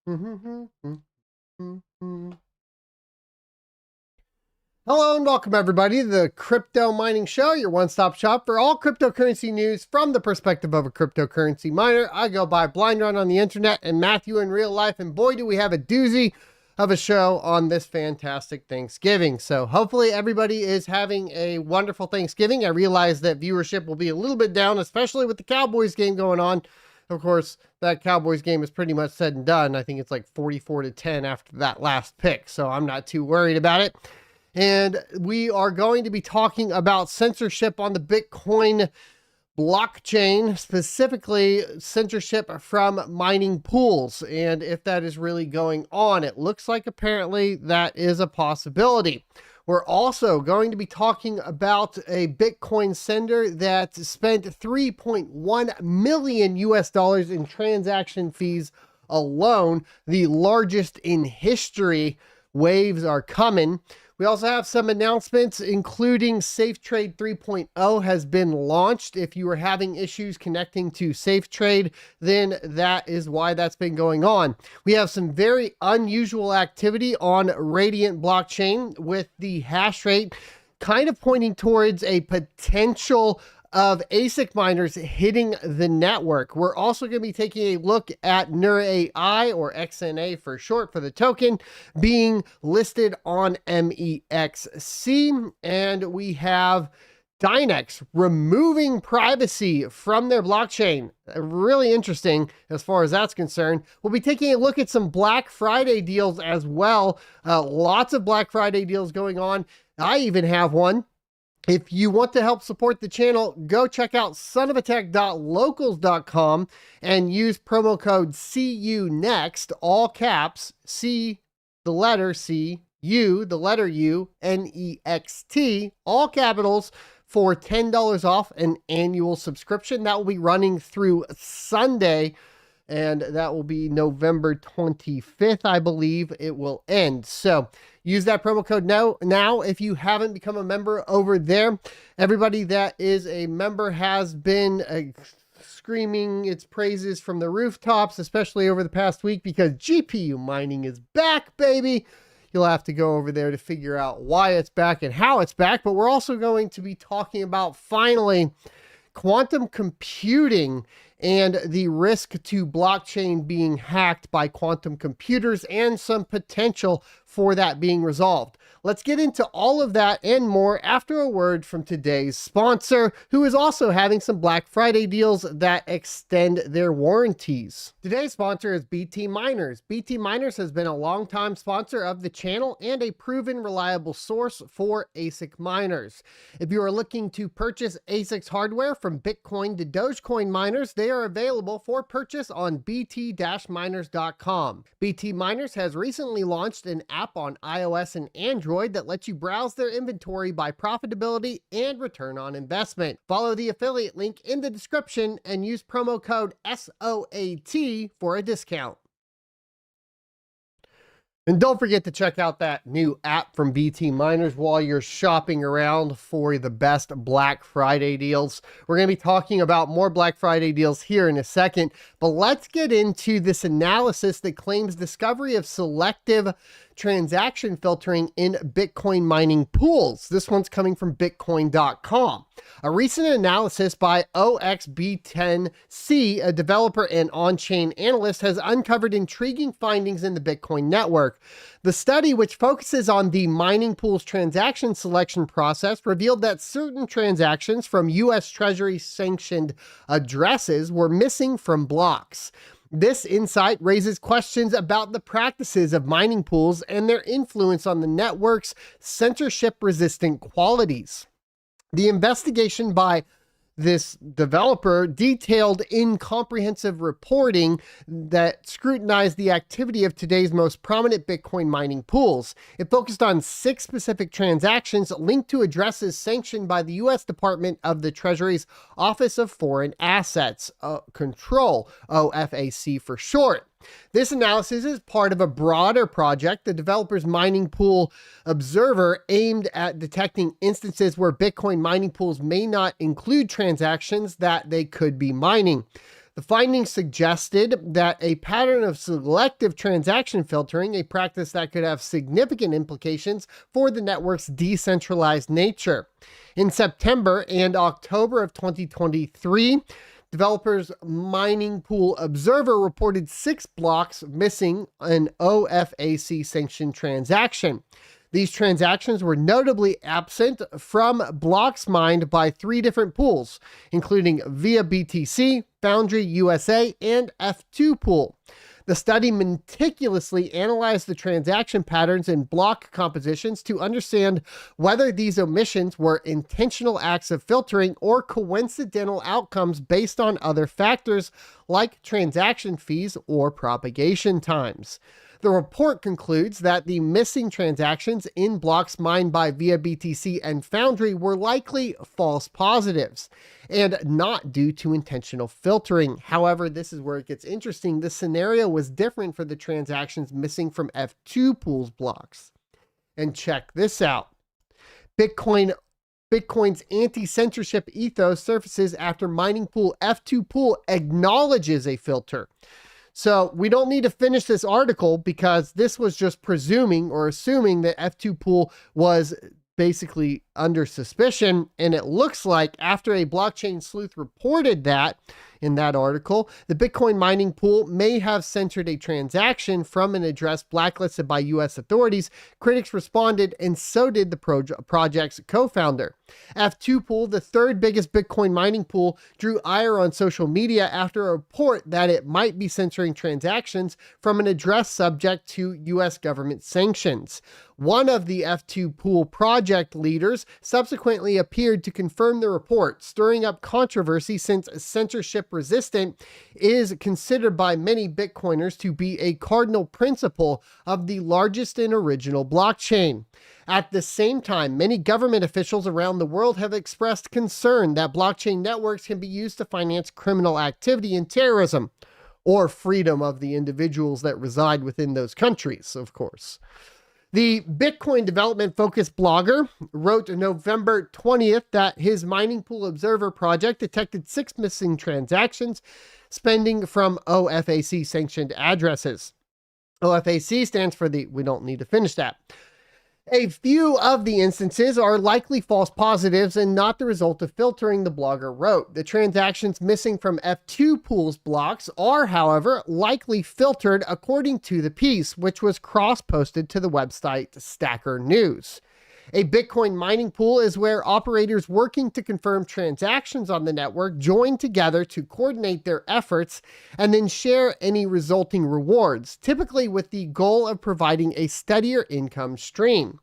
Hello and welcome everybody to the Crypto Mining Show, your one-stop shop for all cryptocurrency news from the perspective of a cryptocurrency miner. I go by Blind Run on the internet and Matthew in real life, and boy do we have a doozy of a show on this fantastic Thanksgiving. So hopefully everybody is having a wonderful Thanksgiving. I realize that viewership will be a little bit down, especially with the Cowboys game going on. Of course, that Cowboys game is pretty much said and done. I think it's like 44-10 after that last pick, so I'm not too worried about it. And we are going to be talking about censorship on the Bitcoin blockchain, specifically censorship from mining pools, and if that is really going on. It looks like apparently that is a possibility. We're also going to be talking about a Bitcoin sender that spent 3.1 million US dollars in transaction fees alone, the largest in history. Waves are coming. We also have some announcements, including SafeTrade 3.0 has been launched. If you are having issues connecting to SafeTrade, then that is why that's been going on. We have some very unusual activity on Radiant blockchain, with the hash rate kind of pointing towards a potential of ASIC miners hitting the network. We're also going to be taking a look at NeuroAI, or XNA for short for the token, being listed on MEXC. And we have Dynex removing privacy from their blockchain. Really interesting as far as that's concerned. We'll be taking a look at some Black Friday deals as well. Lots of Black Friday deals going on. I even have one. If you want to help support the channel, go check out sonofatech.locals.com and use promo code CUNEXT, all caps, C, the letter C, U, the letter U, NEXT, all capitals, for $10 off an annual subscription. That will be running through Sunday, and that will be November 25th, I believe it will end. So use that promo code now if you haven't become a member over there. Everybody that is a member has been screaming its praises from the rooftops, especially over the past week, because GPU mining is back, baby. You'll have to go over there to figure out why it's back and how it's back. But we're also going to be talking about, finally, quantum computing and the risk to blockchain being hacked by quantum computers, and some potential for that being resolved. Let's get into all of that and more after a word from today's sponsor, who is also having some Black Friday deals that extend their warranties. Today's sponsor is BT Miners. BT Miners has been a longtime sponsor of the channel and a proven reliable source for ASIC miners. If you are looking to purchase ASICs hardware from Bitcoin to Dogecoin miners, they are available for purchase on bt-miners.com. BT Miners has recently launched an app on iOS and Android that lets you browse their inventory by profitability and return on investment. Follow the affiliate link in the description and use promo code SOAT for a discount. And don't forget to check out that new app from BT Miners while you're shopping around for the best Black Friday deals. We're going to be talking about more Black Friday deals here in a second, but let's get into this analysis that claims discovery of selective transaction filtering in Bitcoin mining pools. This one's coming from Bitcoin.com. A recent analysis by OXB10C, a developer and on-chain analyst, has uncovered intriguing findings in the Bitcoin network. The study, which focuses on the mining pool's transaction selection process, revealed that certain transactions from U.S. Treasury sanctioned addresses were missing from blocks. This insight raises questions about the practices of mining pools and their influence on the network's censorship-resistant qualities. The investigation by this developer detailed incomprehensive reporting that scrutinized the activity of today's most prominent Bitcoin mining pools. It focused on 6 specific transactions linked to addresses sanctioned by the U.S. Department of the Treasury's Office of Foreign Assets Control, OFAC for short. This analysis is part of a broader project, the Developers Mining Pool Observer, aimed at detecting instances where Bitcoin mining pools may not include transactions that they could be mining. The findings suggested that a pattern of selective transaction filtering, a practice that could have significant implications for the network's decentralized nature. In September and October of 2023, developers Mining Pool Observer reported 6 blocks missing an OFAC-sanctioned transaction. These transactions were notably absent from blocks mined by 3 different pools, including Via BTC, Foundry USA, and F2 Pool. The study meticulously analyzed the transaction patterns and block compositions to understand whether these omissions were intentional acts of filtering or coincidental outcomes based on other factors like transaction fees or propagation times. The report concludes that the missing transactions in blocks mined by Via BTC and Foundry were likely false positives and not due to intentional filtering. However, this is where it gets interesting. The scenario was different for the transactions missing from F2 Pool's blocks. And check this out. Bitcoin's anti-censorship ethos surfaces after Mining Pool F2 Pool acknowledges a filter. So we don't need to finish this article because this was just presuming or assuming that F2 Pool was basically under suspicion. And it looks like after a blockchain sleuth reported that in that article, the Bitcoin mining pool may have censored a transaction from an address blacklisted by US authorities. Critics responded, and so did the project's co-founder. F2 Pool, the 3rd biggest Bitcoin mining pool, drew ire on social media after a report that it might be censoring transactions from an address subject to US government sanctions. One of the F2 Pool project leaders subsequently appeared to confirm the report, stirring up controversy since censorship resistant is considered by many Bitcoiners to be a cardinal principle of the largest and original blockchain. At the same time, many government officials around the world have expressed concern that blockchain networks can be used to finance criminal activity and terrorism, or freedom of the individuals that reside within those countries, of course. The Bitcoin development-focused blogger wrote November 20th that his Mining Pool Observer project detected 6 missing transactions spending from OFAC-sanctioned addresses. OFAC stands for we don't need to finish that. A few of the instances are likely false positives and not the result of filtering, the blogger wrote. The transactions missing from F2 Pool's blocks are, however, likely filtered according to the piece, which was cross-posted to the website Stacker News. A Bitcoin mining pool is where operators working to confirm transactions on the network join together to coordinate their efforts and then share any resulting rewards, typically with the goal of providing a steadier income stream.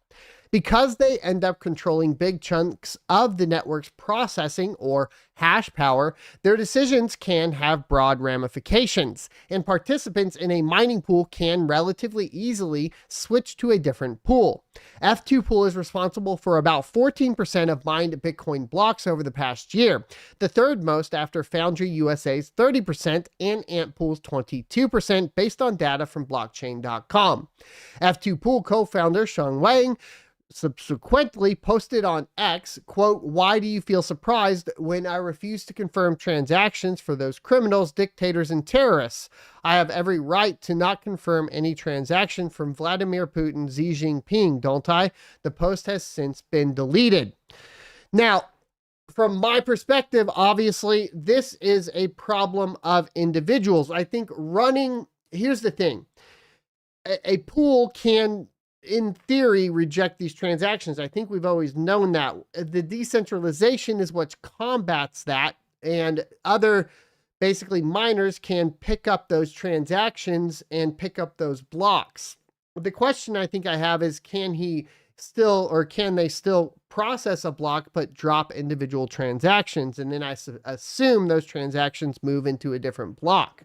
Because they end up controlling big chunks of the network's processing or hash power, their decisions can have broad ramifications, and participants in a mining pool can relatively easily switch to a different pool. F2 Pool is responsible for about 14% of mined Bitcoin blocks over the past year, the 3rd most after Foundry USA's 30% and Ant Pool's 22% based on data from blockchain.com. F2 Pool co-founder Sheng Wang subsequently posted on X, quote, "Why do you feel surprised when I refuse to confirm transactions for those criminals, dictators, and terrorists? I have every right to not confirm any transaction from Vladimir Putin, Xi Jinping, don't I?" The post has since been deleted. Now, from my perspective, obviously, this is a problem of individuals. I think here's the thing. A pool can, in theory, reject these transactions. I think we've always known that. The decentralization is what combats that, and other basically miners can pick up those transactions and pick up those blocks. The question I think I have is, can they still process a block but drop individual transactions? And then I assume those transactions move into a different block.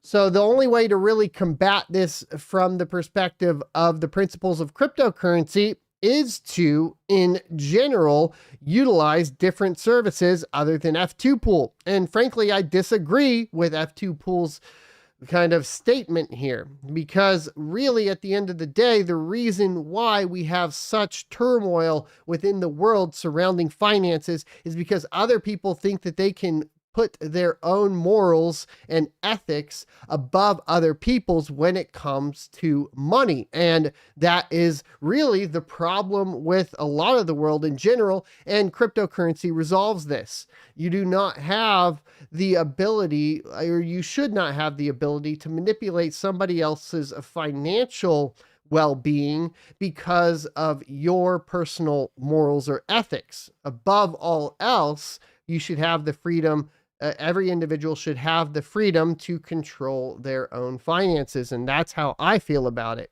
So the only way to really combat this from the perspective of the principles of cryptocurrency is to, in general, utilize different services other than F2 Pool. And frankly, I disagree with F2 Pool's kind of statement here, because really at the end of the day, the reason why we have such turmoil within the world surrounding finances is because other people think that they can put their own morals and ethics above other people's when it comes to money. And that is really the problem with a lot of the world in general, and cryptocurrency resolves this. You do not have the ability, or you should not have the ability, to manipulate somebody else's financial well-being because of your personal morals or ethics. Above all else, you should have the freedom. Every individual should have the freedom to control their own finances. And that's how I feel about it.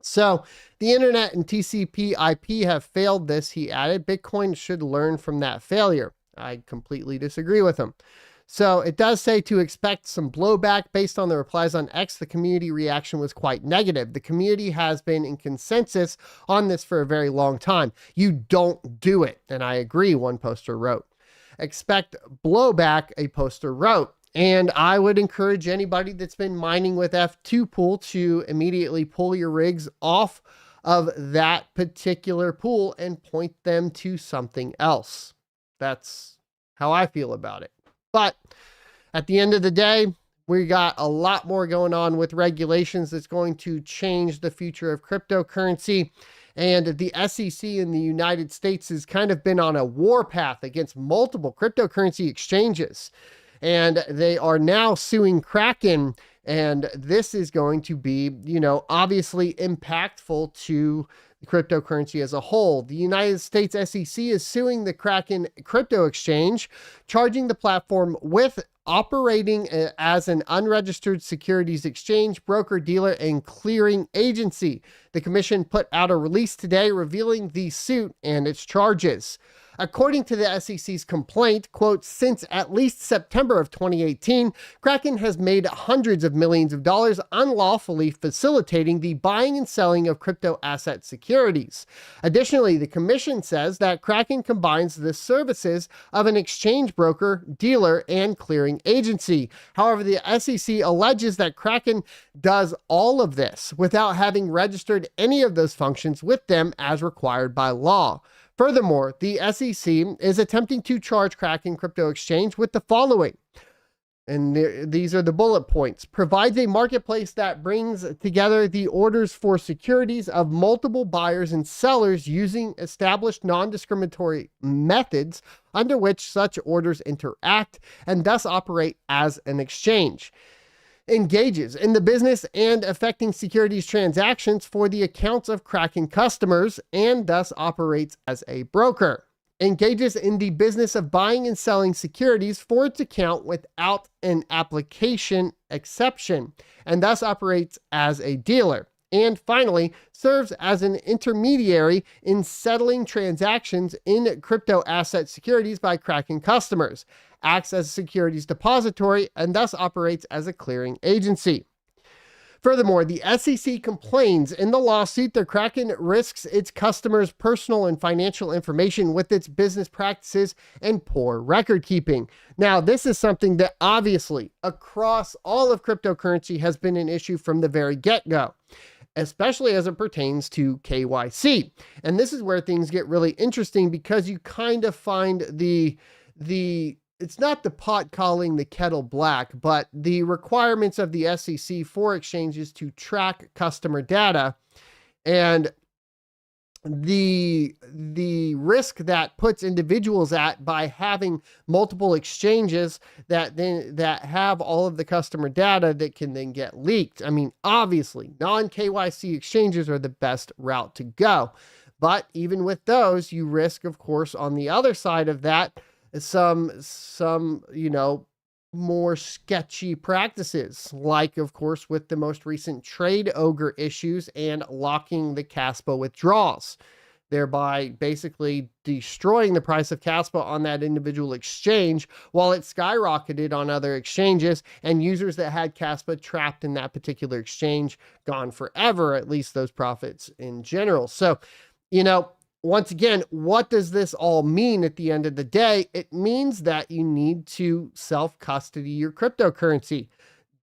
So the internet and TCP/IP have failed this, he added. Bitcoin should learn from that failure. I completely disagree with him. So it does say to expect some blowback. Based on the replies on X, the community reaction was quite negative. The community has been in consensus on this for a very long time. You don't do it. And I agree, one poster wrote. Expect blowback, a poster wrote. And I would encourage anybody that's been mining with F2 pool to immediately pull your rigs off of that particular pool and point them to something else. That's how I feel about it. But at the end of the day, we got a lot more going on with regulations that's going to change the future of cryptocurrency. And the SEC in the United States has kind of been on a warpath against multiple cryptocurrency exchanges. And they are now suing Kraken. And this is going to be, obviously impactful to cryptocurrency as a whole. The United States SEC is suing the Kraken crypto exchange, charging the platform with operating as an unregistered securities exchange, broker, dealer, and clearing agency. The commission put out a release today revealing the suit and its charges. According to the SEC's complaint, quote, since at least September of 2018, Kraken has made hundreds of millions of dollars unlawfully facilitating the buying and selling of crypto asset securities. Additionally, the commission says that Kraken combines the services of an exchange broker, dealer, and clearing agency. However, the SEC alleges that Kraken does all of this without having registered any of those functions with them as required by law. Furthermore, the SEC is attempting to charge Kraken Crypto Exchange with the following. And these are the bullet points. Provides a marketplace that brings together the orders for securities of multiple buyers and sellers using established non-discriminatory methods under which such orders interact and thus operate as an exchange. Engages in the business and affecting securities transactions for the accounts of Kraken customers and thus operates as a broker. Engages in the business of buying and selling securities for its account without an application exception and thus operates as a dealer. And finally, serves as an intermediary in settling transactions in crypto asset securities by Kraken customers, acts as a securities depository, and thus operates as a clearing agency. Furthermore, the SEC complains in the lawsuit that Kraken risks its customers' personal and financial information with its business practices and poor record keeping. Now, this is something that obviously across all of cryptocurrency has been an issue from the very get-go, especially as it pertains to KYC. And this is where things get really interesting because you kind of find it's not the pot calling the kettle black, but the requirements of the SEC for exchanges to track customer data and the risk that puts individuals at by having multiple exchanges that have all of the customer data that can then get leaked. I mean, obviously, non-KYC exchanges are the best route to go. But even with those, you risk, of course, on the other side of that, some more sketchy practices, like, of course, with the most recent trade ogre issues and locking the Caspa withdrawals, thereby basically destroying the price of Caspa on that individual exchange while it skyrocketed on other exchanges, and users that had Caspa trapped in that particular exchange gone forever, at least those profits in general. So, once again, what does this all mean at the end of the day? It means that you need to self-custody your cryptocurrency.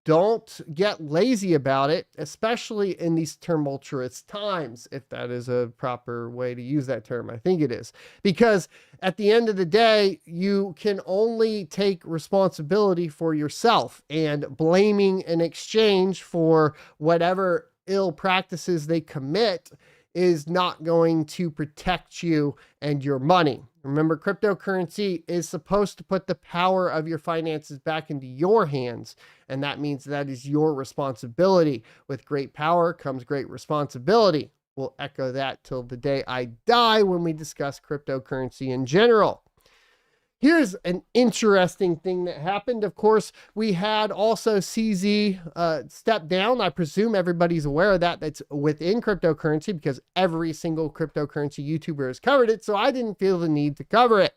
don't get lazy about it, especially in these tumultuous times, if that is a proper way to use that term. I think it is, because at the end of the day, you can only take responsibility for yourself, and blaming an exchange for whatever ill practices they commit is not going to protect you and your money. Remember, cryptocurrency is supposed to put the power of your finances back into your hands, and that means that is your responsibility. With great power comes great responsibility. We'll echo that till the day I die when we discuss cryptocurrency in general. Here's an interesting thing that happened. Of course, we had also CZ step down. I presume everybody's aware of that. That's within cryptocurrency, because every single cryptocurrency YouTuber has covered it. So I didn't feel the need to cover it.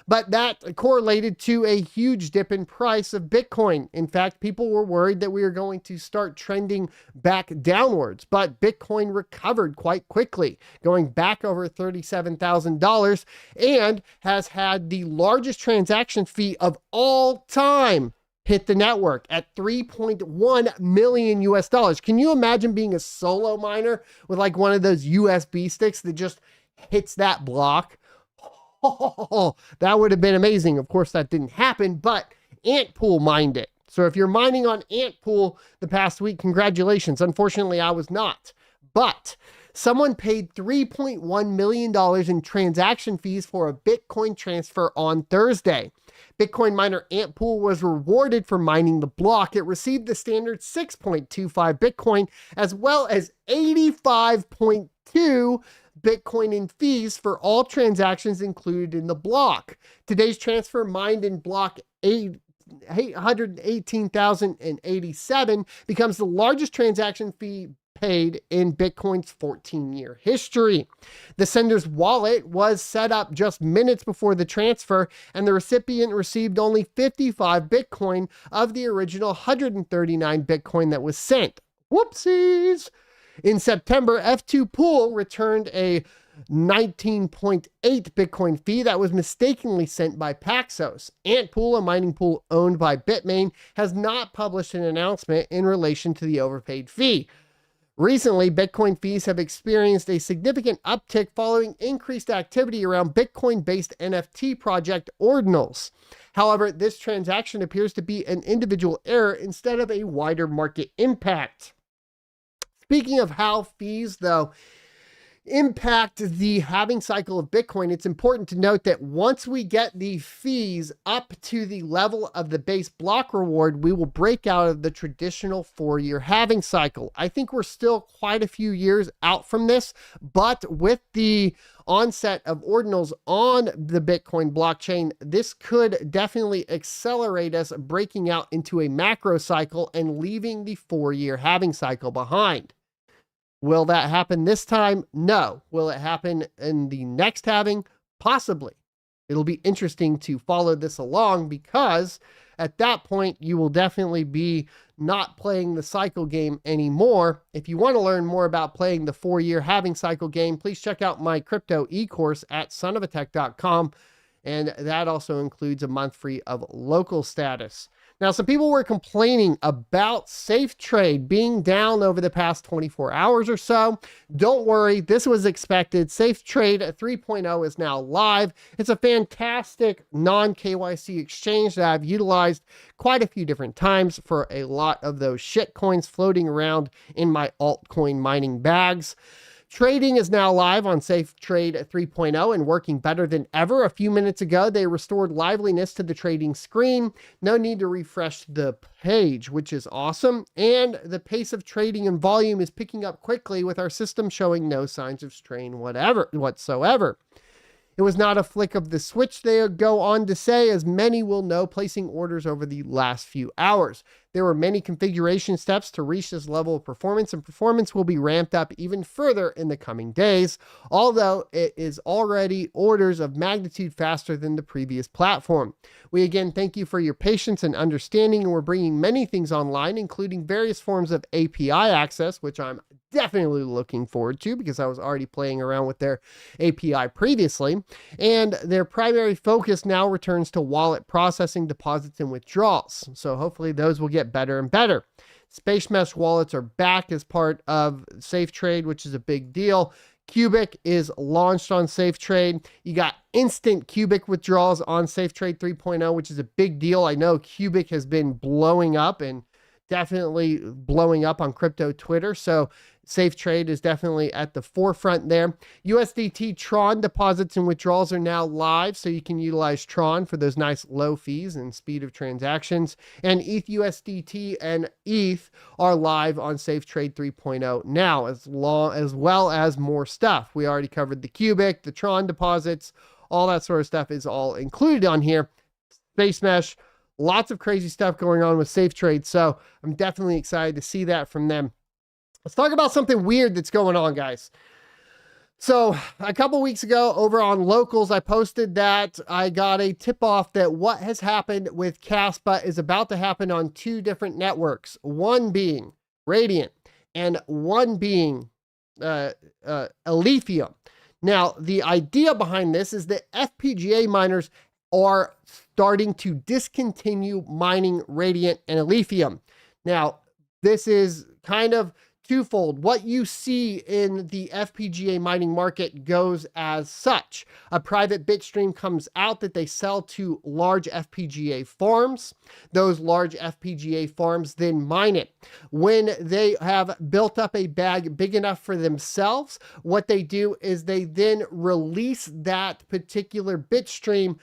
But that correlated to a huge dip in price of Bitcoin. In fact, people were worried that we were going to start trending back downwards, but Bitcoin recovered quite quickly, going back over $37,000, and has had the largest transaction fee of all time hit the network at 3.1 million US dollars. Can you imagine being a solo miner with like one of those USB sticks that just hits that block? Oh, that would have been amazing. Of course, that didn't happen, but Antpool mined it. So if you're mining on Antpool the past week, congratulations. Unfortunately, I was not. But someone paid $3.1 million in transaction fees for a Bitcoin transfer on Thursday. Bitcoin miner Antpool was rewarded for mining the block. It received the standard 6.25 Bitcoin, as well as 85.2 Bitcoin in fees for all transactions included in the block. Today's transfer, mined in block 818,087, becomes the largest transaction fee paid in Bitcoin's 14-year history. The sender's wallet was set up just minutes before the transfer, and the recipient received only 55 Bitcoin of the original 139 Bitcoin that was sent. Whoopsies! In September, F2 Pool returned a 19.8 Bitcoin fee that was mistakenly sent by Paxos. Antpool, a mining pool owned by Bitmain, has not published an announcement in relation to the overpaid fee. Recently, Bitcoin fees have experienced a significant uptick following increased activity around Bitcoin-based NFT project Ordinals. However, this transaction appears to be an individual error instead of a wider market impact. Speaking of how fees, though, impact the halving cycle of Bitcoin, it's important to note that once we get the fees up to the level of the base block reward, we will break out of the traditional 4-year halving cycle. I think we're still quite a few years out from this, but with the onset of ordinals on the Bitcoin blockchain, this could definitely accelerate us breaking out into a macro cycle and leaving the 4-year halving cycle behind. Will that happen this time? No. Will it happen in the next halving? Possibly. It'll be interesting to follow this along, because at that point, you will definitely be not playing the cycle game anymore. If you want to learn more about playing the 4-year halving cycle game, please check out my crypto e-course at sonofatech.com. And that also includes a month free of local status. Now, some people were complaining about Safe Trade being down over the past 24 hours or so. Don't worry, this was expected. Safe Trade 3.0 is now live. It's a fantastic non-KYC exchange that I've utilized quite a few different times for a lot of those shit coins floating around in my altcoin mining bags. Trading is now live on Safe Trade 3.0 and working better than ever. A few minutes ago, they restored liveliness to the trading screen. No need to refresh the page, which is awesome. And the pace of trading and volume is picking up quickly, with our system showing no signs of strain whatsoever. It was not a flick of the switch, they go on to say, as many will know, placing orders over the last few hours. There were many configuration steps to reach this level of performance, and performance will be ramped up even further in the coming days, although it is already orders of magnitude faster than the previous platform. We again thank you for your patience and understanding, and we're bringing many things online, including various forms of API access, which I'm definitely looking forward to because I was already playing around with their API previously. And their primary focus now returns to wallet processing, deposits, and withdrawals. So hopefully those will get better and better. Space Mesh wallets are back as part of SafeTrade, which is a big deal. Cubic is launched on SafeTrade. You got instant Cubic withdrawals on SafeTrade 3.0, which is a big deal. I know Cubic has been blowing up and definitely blowing up on crypto Twitter. So SafeTrade is definitely at the forefront there. USDT Tron deposits and withdrawals are now live, so you can utilize Tron for those nice low fees and speed of transactions. And ETH USDT and ETH are live on SafeTrade 3.0 now, as well as more stuff. We already covered the Cubic, the Tron deposits, all that sort of stuff is all included on here. Space Mesh, lots of crazy stuff going on with SafeTrade, so I'm definitely excited to see that from them. Let's talk about something weird that's going on, guys. So a couple weeks ago over on Locals, I posted that I got a tip off that what has happened with Caspa is about to happen on two different networks, one being Radiant and one being Alephium. Now, the idea behind this is that FPGA miners are starting to discontinue mining Radiant and Alephium. Now, this is kind of twofold. What you see in the FPGA mining market goes as such. A private bitstream comes out that they sell to large FPGA farms. Those large FPGA farms then mine it. When they have built up a bag big enough for themselves, what they do is they then release that particular bitstream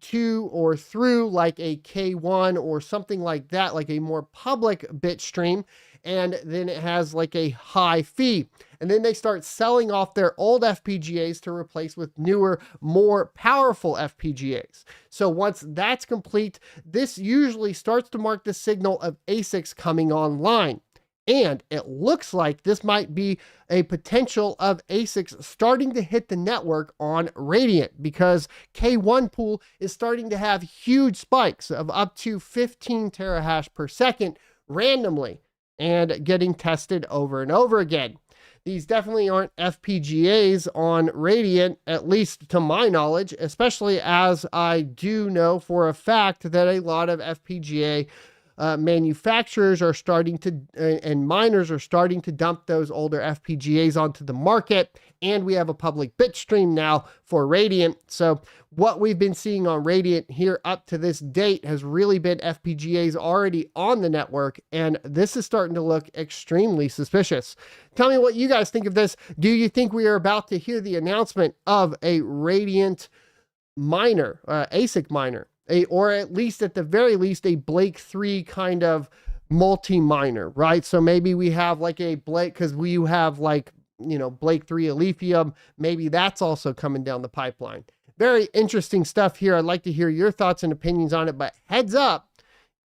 to or through like a K1 or something like that, like a more public bitstream. And then it has like a high fee. And then they start selling off their old FPGAs to replace with newer, more powerful FPGAs. So once that's complete, this usually starts to mark the signal of ASICs coming online. And it looks like this might be a potential of ASICs starting to hit the network on Radiant, because K1 pool is starting to have huge spikes of up to 15 terahash per second randomly and getting tested over and over again. These definitely aren't FPGAs on Radiant, at least to my knowledge, especially as I do know for a fact that a lot of FPGA manufacturers are starting to, and miners are starting to dump those older FPGAs onto the market. And we have a public bitstream now for Radiant. So what we've been seeing on Radiant here up to this date has really been FPGAs already on the network. And this is starting to look extremely suspicious. Tell me what you guys think of this. Do you think we are about to hear the announcement of a Radiant miner, ASIC miner? Or at least at the very least, a Blake 3 kind of multi-miner, right? So maybe we have like a Blake, because we have like, you know, Blake 3 Alephium. Maybe that's also coming down the pipeline. Very interesting stuff here. I'd like to hear your thoughts and opinions on it, but heads up,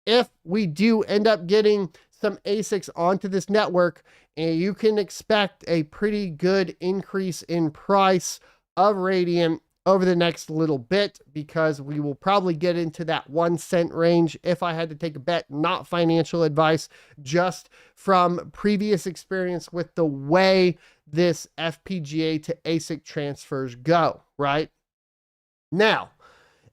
if we do end up getting some ASICs onto this network, and you can expect a pretty good increase in price of Radiant over the next little bit, because we will probably get into that 1 cent range if I had to take a bet, not financial advice, just from previous experience with the way this FPGA to ASIC transfers go, right? Now,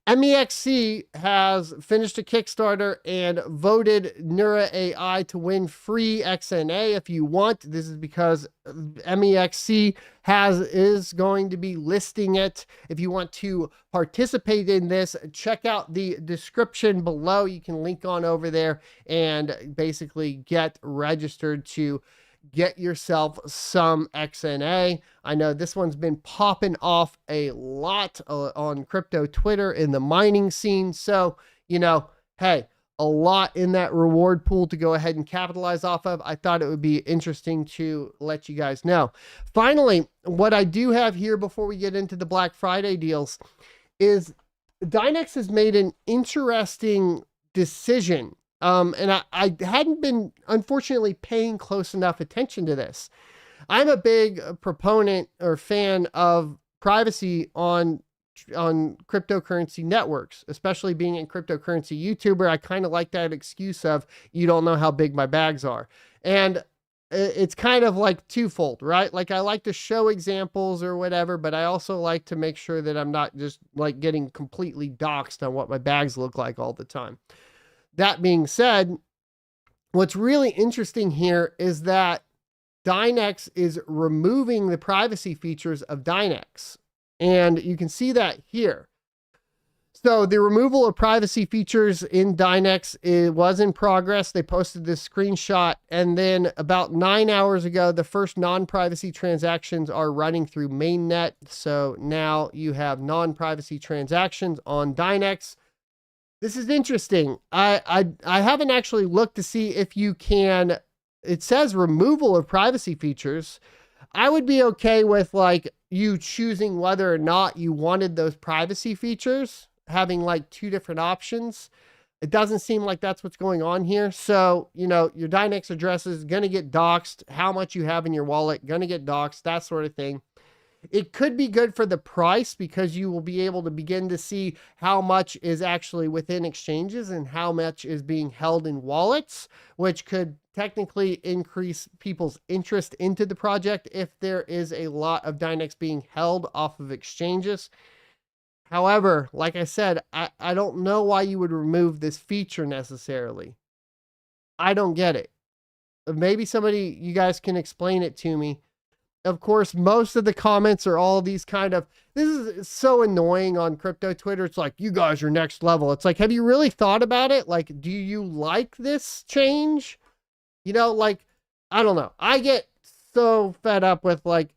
MEXC has finished a Kickstarter and voted Neura AI to win free XNA if you want. This is because MEXC is going to be listing it. If you want to participate in this, check out the description below. You can link on over there and basically get registered to get yourself some XNA. I know this one's been popping off a lot on crypto Twitter in the mining scene. So, you know, hey, a lot in that reward pool to go ahead and capitalize off of. I thought it would be interesting to let you guys know. Finally, what I do have here before we get into the Black Friday deals is Dynex has made an interesting decision. And I hadn't been, unfortunately, paying close enough attention to this. I'm a big proponent or fan of privacy on cryptocurrency networks, especially being a cryptocurrency YouTuber. I kind of like that excuse of, you don't know how big my bags are. And it's kind of like twofold, right? Like I like to show examples or whatever, but I also like to make sure that I'm not just like getting completely doxxed on what my bags look like all the time. That being said, what's really interesting here is that Dynex is removing the privacy features of Dynex. And you can see that here. So the removal of privacy features in Dynex, it was in progress. They posted this screenshot, and then about 9 hours ago, the first non-privacy transactions are running through mainnet. So now you have non-privacy transactions on Dynex. This is interesting. I haven't actually looked to see if you can. It says removal of privacy features. I would be okay with like you choosing whether or not you wanted those privacy features, having like two different options. It doesn't seem like that's what's going on here. So, you know, your Dynex address is going to get doxxed. How much you have in your wallet, going to get doxxed, that sort of thing. It could be good for the price because you will be able to begin to see how much is actually within exchanges and how much is being held in wallets, which could technically increase people's interest into the project if there is a lot of Dynex being held off of exchanges. However, like I said, I don't know why you would remove this feature necessarily. I don't get it. Maybe somebody, you guys can explain it to me. Of course, most of the comments are all these kind of, this is so annoying on crypto Twitter. It's like, you guys are next level. It's like, have you really thought about it? Like, do you like this change? You know, like, I don't know. I get so fed up with like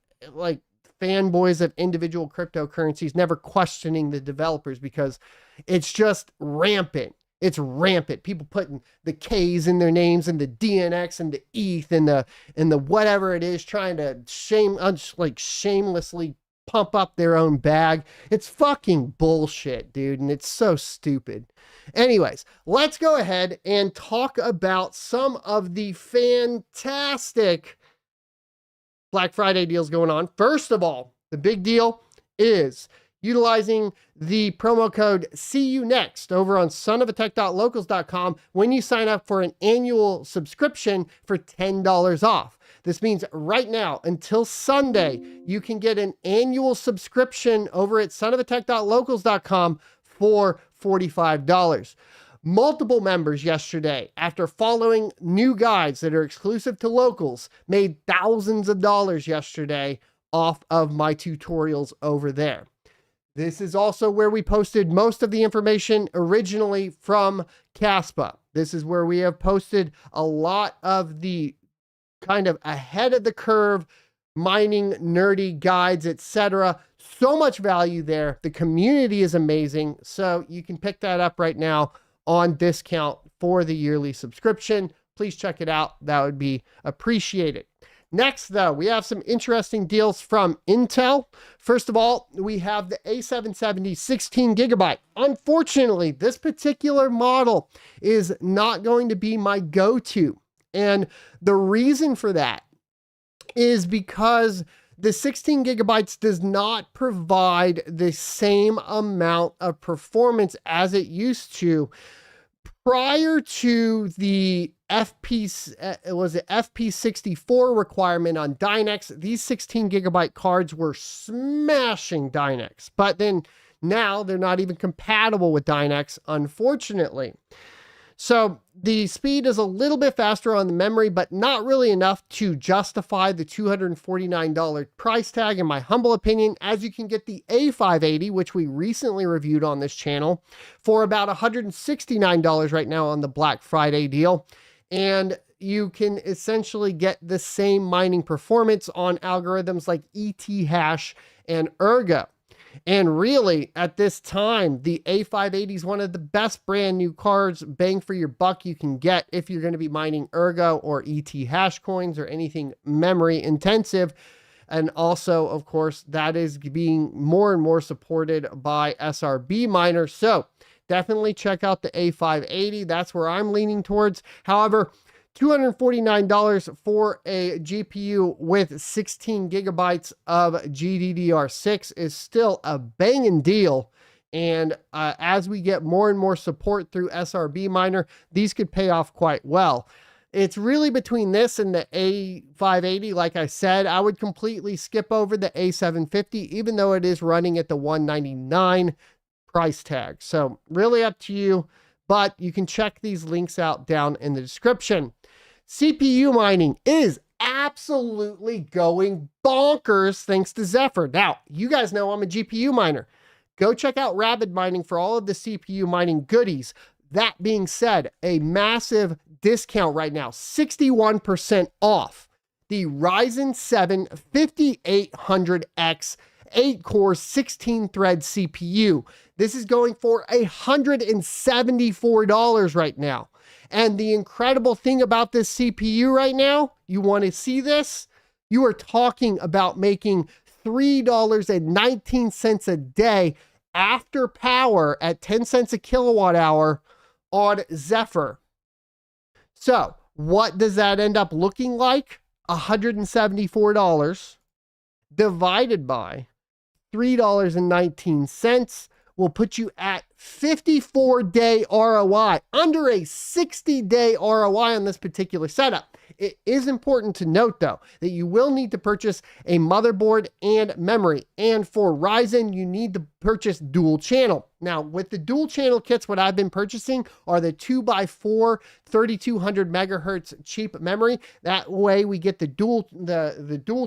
fanboys of individual cryptocurrencies never questioning the developers because it's just rampant. It's rampant. People putting the K's in their names and the DNX and the ETH and the whatever it is, trying to shamelessly pump up their own bag. It's fucking bullshit, dude. And it's so stupid. Anyways, let's go ahead and talk about some of the fantastic Black Friday deals going on. First of all, the big deal is utilizing the promo code CUNEXT over on sonofatech.locals.com when you sign up for an annual subscription for $10 off. This means right now until Sunday, you can get an annual subscription over at sonofatech.locals.com for $45. Multiple members yesterday, after following new guides that are exclusive to locals, made thousands of dollars yesterday off of my tutorials over there. This is also where we posted most of the information originally from Caspa. This is where we have posted a lot of the kind of ahead of the curve mining nerdy guides, etc. So much value there. The community is amazing. So you can pick that up right now on discount for the yearly subscription. Please check it out. That would be appreciated. Next, though, we have some interesting deals from Intel. First of all, we have the A770 16 gigabyte. Unfortunately, this particular model is not going to be my go-to. And the reason for that is because the 16 gigabytes does not provide the same amount of performance as it used to. Prior to the FP64 requirement on Dynex, these 16 gigabyte cards were smashing Dynex, but then now they're not even compatible with Dynex, unfortunately. So the speed is a little bit faster on the memory, but not really enough to justify the $249 price tag, in my humble opinion, as you can get the A580, which we recently reviewed on this channel, for about $169 right now on the Black Friday deal. And you can essentially get the same mining performance on algorithms like ETH and Ergo. And really, at this time, the A580 is one of the best brand new cards, bang for your buck, you can get if you're going to be mining Ergo or ETH hash coins or anything memory intensive. And also, of course, that is being more and more supported by SRB miners. So definitely check out the A580. That's where I'm leaning towards. However, $249 for a GPU with 16 gigabytes of GDDR6 is still a banging deal. And as we get more and more support through SRB Miner, these could pay off quite well. It's really between this and the A580. Like I said, I would completely skip over the A750, even though it is running at the $199 price tag. So really up to you, but you can check these links out down in the description. CPU mining is absolutely going bonkers thanks to Zephyr. Now, you guys know I'm a GPU miner. Go check out Rapid Mining for all of the CPU mining goodies. That being said, a massive discount right now, 61% off the Ryzen 7 5800X 8-core 16-thread CPU. This is going for $174 right now. And the incredible thing about this CPU right now, you want to see this? You are talking about making $3.19 a day after power at 10 cents a kilowatt hour on Zephyr. So what does that end up looking like? $174 divided by $3.19 will put you at 54-day ROI, under a 60-day ROI on this particular setup. It is important to note, though, that you will need to purchase a motherboard and memory. And for Ryzen, you need to purchase dual channel. Now, with the dual channel kits, what I've been purchasing are the 2x4 3200 megahertz cheap memory. That way we get the dual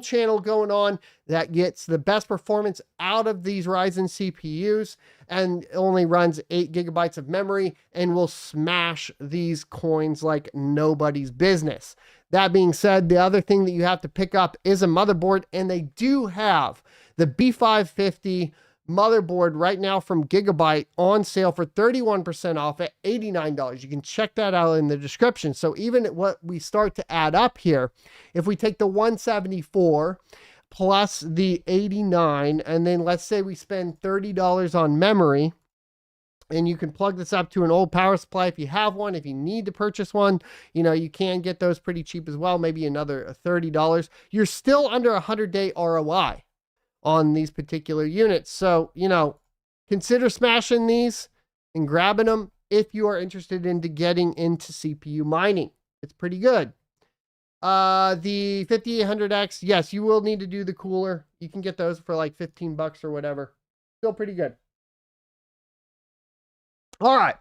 channel going on. That gets the best performance out of these Ryzen CPUs and only runs 8 gigabytes of memory and will smash these coins like nobody's business. That being said, the other thing that you have to pick up is a motherboard, and they do have the B550 motherboard right now from Gigabyte on sale for 31% off at $89. You can check that out in the description. So even what we start to add up here, if we take the 174 plus the 89, and then let's say we spend $30 on memory, and you can plug this up to an old power supply if you have one. If you need to purchase one, you know, you can get those pretty cheap as well, maybe another $30. You're still under a 100-day ROI on these particular units. So, you know, consider smashing these and grabbing them if you are interested into getting into CPU mining. It's pretty good. The 5800X, yes, you will need to do the cooler. You can get those for like 15 bucks or whatever. Still pretty good. All right,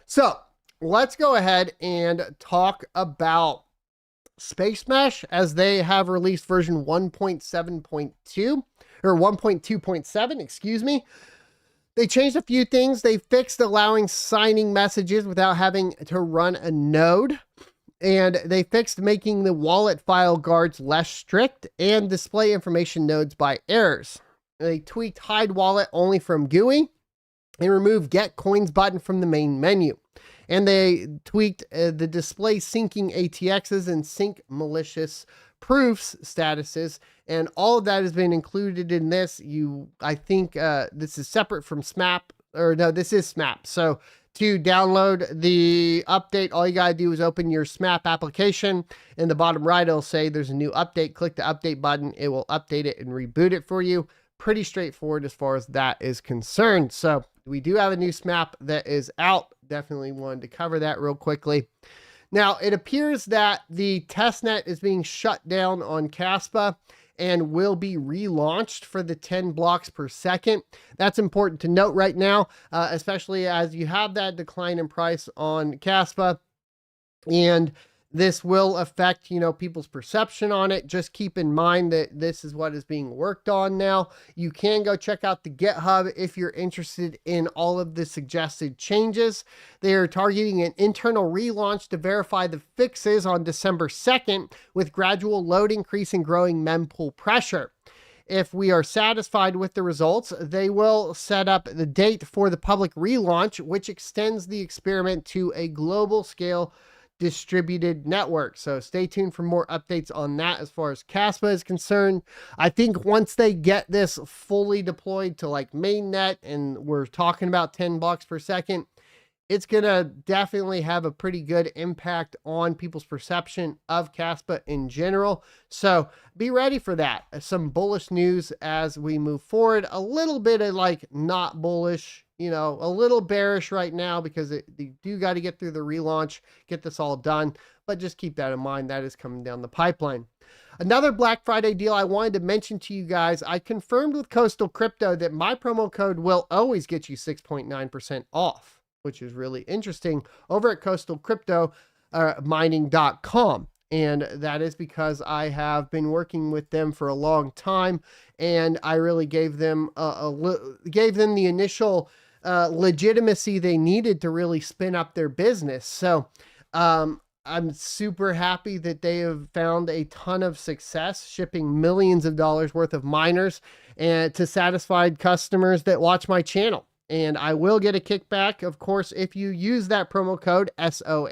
so let's go ahead and talk about Space Mesh, as they have released version 1.7.2 or 1.2.7, excuse me. They changed a few things. They fixed allowing signing messages without having to run a node. And they fixed making the wallet file guards less strict and display information nodes by errors. They tweaked hide wallet only from GUI. They removed get coins button from the main menu. And they tweaked the display syncing ATXs and sync malicious proofs statuses. And all of that has been included in this. I think this is separate from SMAP, or no, this is SMAP. So to download the update, all you gotta do is open your SMAP application. In the bottom right, it'll say there's a new update. Click the update button. It will update it and reboot it for you. Pretty straightforward as far as that is concerned. So we do have a new SMAP that is out. Definitely wanted to cover that real quickly. Now, it appears that the testnet is being shut down on Caspa and will be relaunched for the 10 blocks per second. That's important to note right now, especially as you have that decline in price on Caspa. And this will affect, you know, people's perception on it. Just keep in mind that this is what is being worked on now. You can go check out the GitHub if you're interested in all of the suggested changes. They are targeting an internal relaunch to verify the fixes on December 2nd with gradual load increase and growing mempool pressure. If we are satisfied with the results, they will set up the date for the public relaunch, which extends the experiment to a global scale distributed network. So stay tuned for more updates on that as far as Caspa is concerned. I think once they get this fully deployed to like mainnet, and we're talking about 10 blocks per second, it's gonna definitely have a pretty good impact on people's perception of Caspa in general. So be ready for that. Some bullish news as we move forward. A little bit of like not bullish you know, a little bearish right now because they do got to get through the relaunch, get this all done. But just keep that in mind. That is coming down the pipeline. Another Black Friday deal I wanted to mention to you guys. I confirmed with Coastal Crypto that my promo code will always get you 6.9% off, which is really interesting over at Coastal Crypto mining.com. And that is because I have been working with them for a long time, and I really gave them the initial legitimacy they needed to really spin up their business. So I'm super happy that they have found a ton of success shipping millions of dollars worth of miners and to satisfied customers that watch my channel. And I will get a kickback, of course, if you use that promo code SOAT,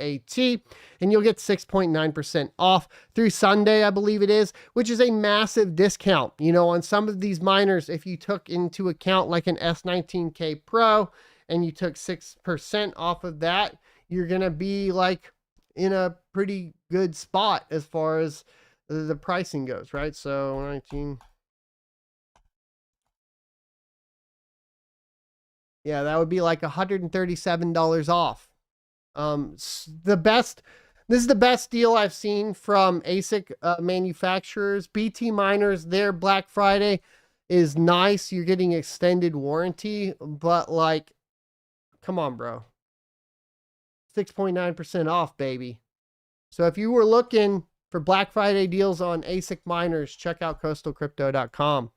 and you'll get 6.9% off through Sunday, I believe it is, which is a massive discount. You know, on some of these miners, if you took into account like an S19K Pro and you took 6% off of that, you're going to be like in a pretty good spot as far as the pricing goes, right? So 19... yeah, that would be like $137 off. This is the best deal I've seen from ASIC manufacturers. BT miners, their Black Friday is nice. You're getting extended warranty, but like, come on, bro. 6.9% off, baby. So if you were looking for Black Friday deals on ASIC miners, check out coastalcrypto.com.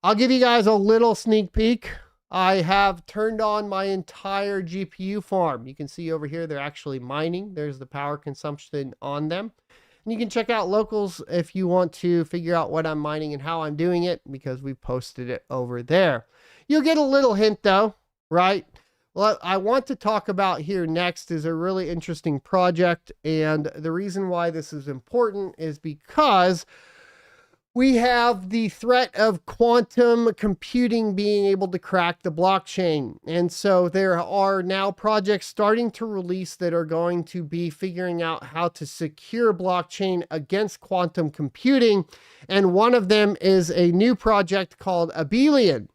I'll give you guys a little sneak peek. I have turned on my entire GPU farm. You can see over here, they're actually mining. There's the power consumption on them. And you can check out locals if you want to figure out what I'm mining and how I'm doing it, because we've posted it over there. You'll get a little hint though, right? What I want to talk about here next is a really interesting project. And the reason why this is important is because we have the threat of quantum computing being able to crack the blockchain. And so there are now projects starting to release that are going to be figuring out how to secure blockchain against quantum computing. And one of them is a new project called Abelian.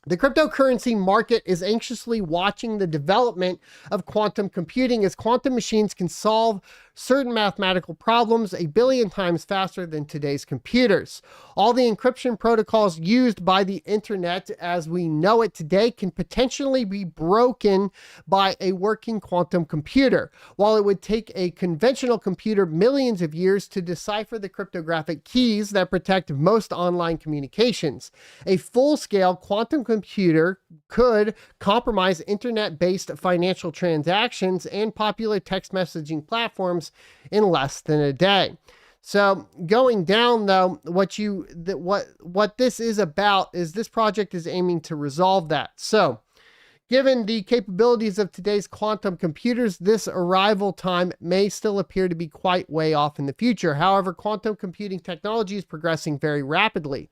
The cryptocurrency market is anxiously watching the development of quantum computing, as quantum machines can solve certain mathematical problems 1 billion times faster than today's computers. All the encryption protocols used by the internet as we know it today can potentially be broken by a working quantum computer. While it would take a conventional computer millions of years to decipher the cryptographic keys that protect most online communications, a full-scale quantum computer could compromise internet-based financial transactions and popular text messaging platforms in less than a day. So going down though, what this is about is this project is aiming to resolve that. So given the capabilities of today's quantum computers, this arrival time may still appear to be quite way off in the future. However, quantum computing technology is progressing very rapidly.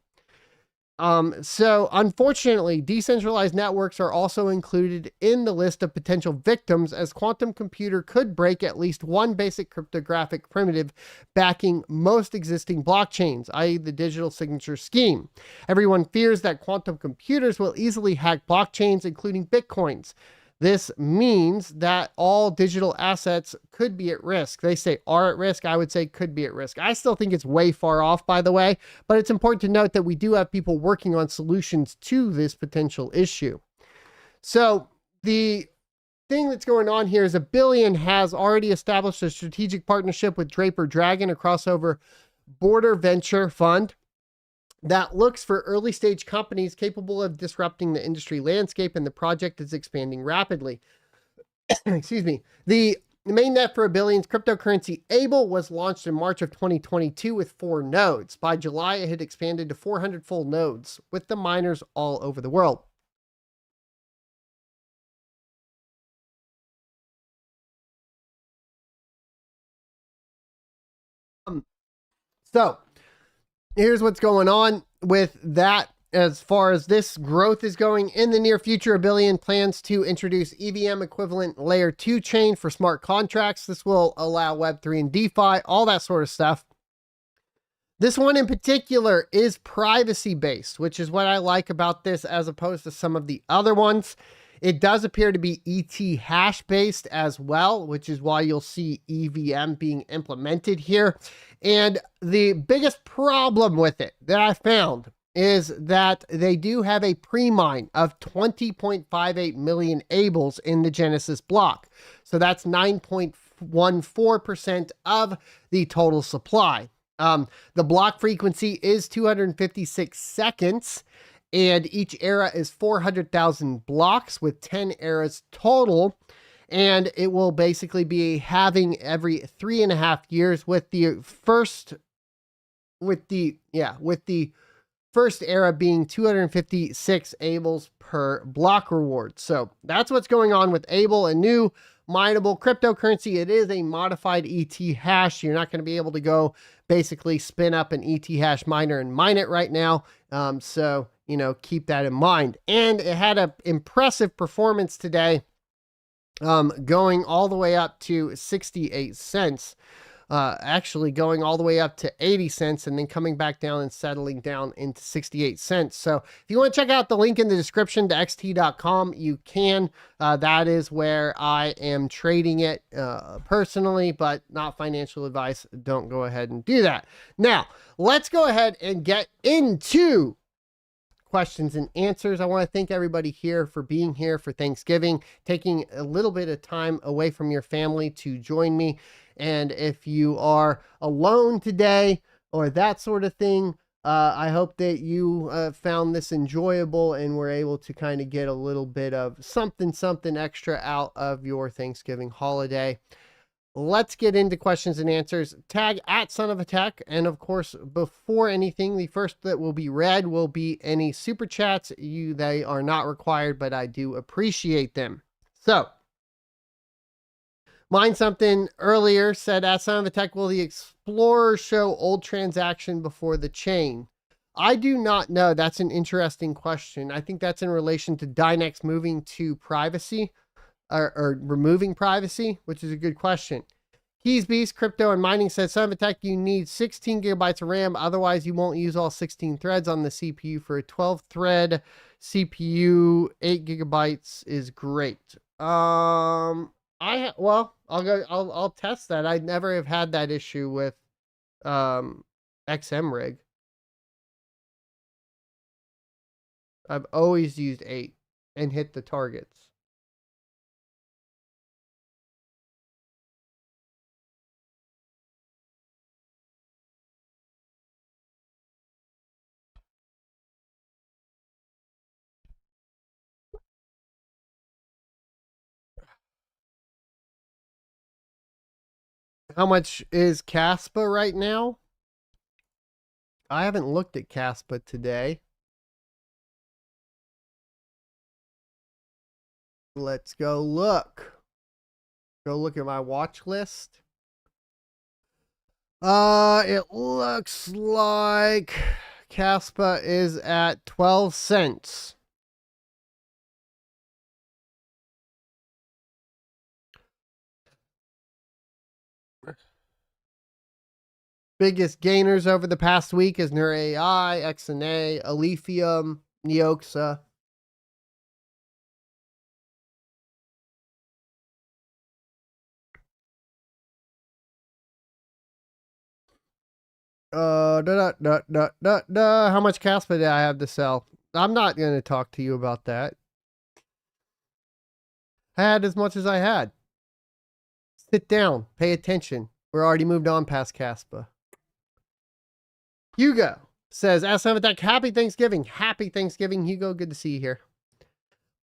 So unfortunately, decentralized networks are also included in the list of potential victims, as quantum computer could break at least one basic cryptographic primitive backing most existing blockchains, i.e. the digital signature scheme. Everyone fears that quantum computers will easily hack blockchains, including Bitcoins. This means that all digital assets could be at risk. They say are at risk. I would say could be at risk. I still think it's way far off, by the way, but it's important to note that we do have people working on solutions to this potential issue. So the thing that's going on here is Abelian has already established a strategic partnership with Draper Dragon, a crossover border venture fund that looks for early stage companies capable of disrupting the industry landscape, and the project is expanding rapidly. Excuse me. The mainnet for Abelian's cryptocurrency Able was launched in March of 2022 with 4 nodes. By July, it had expanded to 400 full nodes with the miners all over the world. So here's what's going on with that. As far as this growth is going in the near future, Abelian plans to introduce EVM equivalent layer 2 chain for smart contracts. This will allow Web3 and DeFi, all that sort of stuff. This one in particular is privacy based, which is what I like about this as opposed to some of the other ones. It does appear to be ET hash based as well, which is why you'll see EVM being implemented here. And the biggest problem with it that I found is that they do have a pre-mine of 20.58 million Ables in the Genesis block. So that's 9.14% of the total supply. The block frequency is 256 seconds, and each era is 400,000 blocks with 10 eras total. And it will basically be halving every 3.5 years, with the first era being 256 Ables per block reward. So that's what's going on with Able, a new mineable cryptocurrency. It is a modified ET hash. You're not going to be able to go basically spin up an ET hash miner and mine it right now. So, you know, keep that in mind. And it had an impressive performance today, going all the way up to 68 cents. Actually going all the way up to 80 cents and then coming back down and settling down into 68 cents. So if you want to check out the link in the description to xt.com, you can. That is where I am trading it personally, but not financial advice. Don't go ahead and do that. Now, let's go ahead and get into questions and answers. I want to thank everybody here for being here for Thanksgiving, taking a little bit of time away from your family to join me. And if you are alone today or that sort of thing, I hope that you found this enjoyable and were able to kind of get a little bit of something extra out of your Thanksgiving holiday. Let's get into questions and answers. Tag at Son of a Tech. And of course, before anything, the first that will be read will be any super chats. They are not required, but I do appreciate them. So, Mind Something earlier said, at Son of a Tech, will the Explorer show old transaction before the chain? I do not know. That's an interesting question. I think that's in relation to Dynex moving to privacy or removing privacy, which is a good question. Keys Beast, Crypto and Mining says, Son of a Tech, you need 16 gigabytes of RAM. Otherwise, you won't use all 16 threads on the CPU. For a 12 thread CPU, 8 gigabytes is great. I'll test that. I never have had that issue with XM rig. I've always used 8 and hit the targets. How much is Caspa right now? I haven't looked at Caspa today. Let's go look. Go look at my watch list. It looks like Caspa is at 12 cents. Biggest gainers over the past week is Nur AI, XNA, Alephium, Neoxa. How much Caspa did I have to sell? I'm not going to talk to you about that. I had as much as I had. Sit down. Pay attention. We're already moved on past Caspa. Hugo says, at Son of a Tech, happy Thanksgiving. Happy Thanksgiving, Hugo. Good to see you here.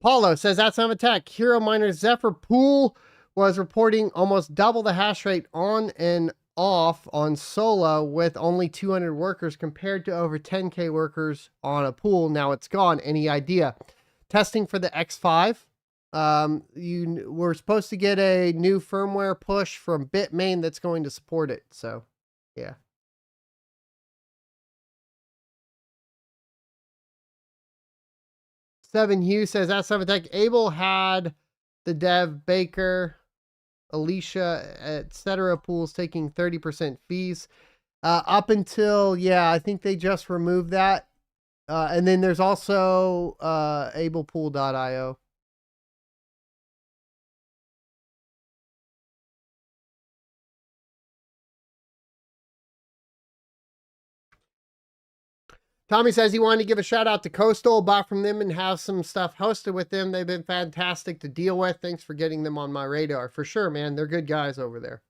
Paulo says, at Son of a Tech, Hero Miner Zephyr Pool was reporting almost double the hash rate on and off on Solo with only 200 workers compared to over 10K workers on a pool. Now it's gone. Any idea? Testing for the X5. You were supposed to get a new firmware push from Bitmain that's going to support it. So, yeah. Seven Hugh says, at Son of a Tech, Able had the dev Baker, Alicia, etc. pools taking 30% fees. Up until, yeah, I think they just removed that. And then there's also ablepool.io. Tommy says he wanted to give a shout out to Coastal, bought from them and have some stuff hosted with them. They've been fantastic to deal with. Thanks for getting them on my radar. For sure, man. They're good guys over there.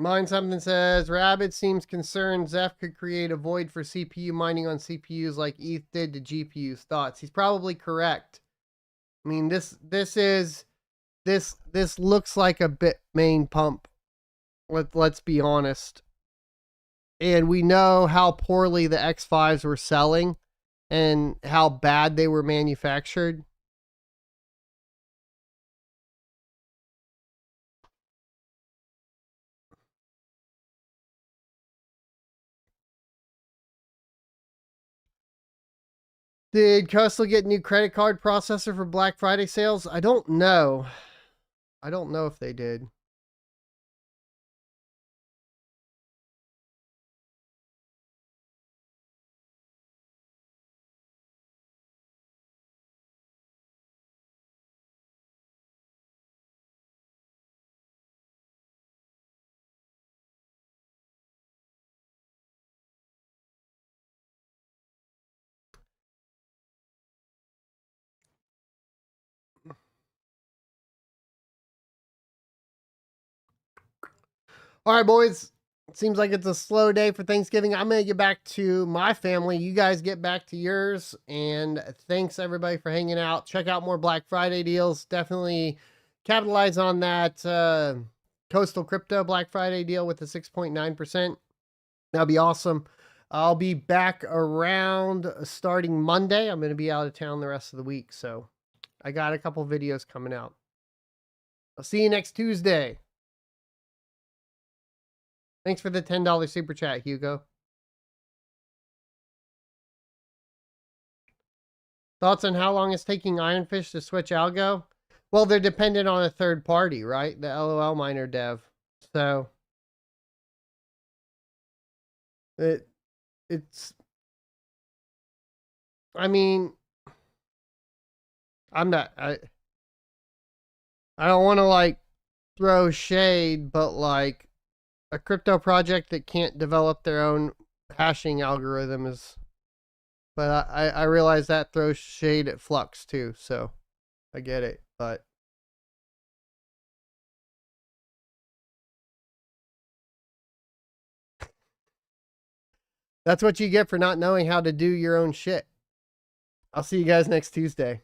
Mine something says Rabbit seems concerned Zeph could create a void for CPU mining on CPUs like ETH did to GPUs. Thoughts? He's probably correct. I mean, this looks like a Bitmain pump. Let's be honest. And we know how poorly the X5s were selling and how bad they were manufactured. Did Coastal get new credit card processor for Black Friday sales? I don't know. I don't know if they did. All right, boys. Seems like it's a slow day for Thanksgiving. I'm going to get back to my family. You guys get back to yours. And thanks, everybody, for hanging out. Check out more Black Friday deals. Definitely capitalize on that Coastal Crypto Black Friday deal with the 6.9%. That'll be awesome. I'll be back around starting Monday. I'm going to be out of town the rest of the week. So I got a couple videos coming out. I'll see you next Tuesday. Thanks for the $10 super chat, Hugo. Thoughts on how long it's taking Ironfish to switch algo? Well, they're dependent on a third party, right? The LOL miner dev. So it's I mean, I don't want to like throw shade, but like a crypto project that can't develop their own hashing algorithm is, but I realize that throws shade at Flux too, so I get it, but that's what you get for not knowing how to do your own shit. I'll see you guys next Tuesday.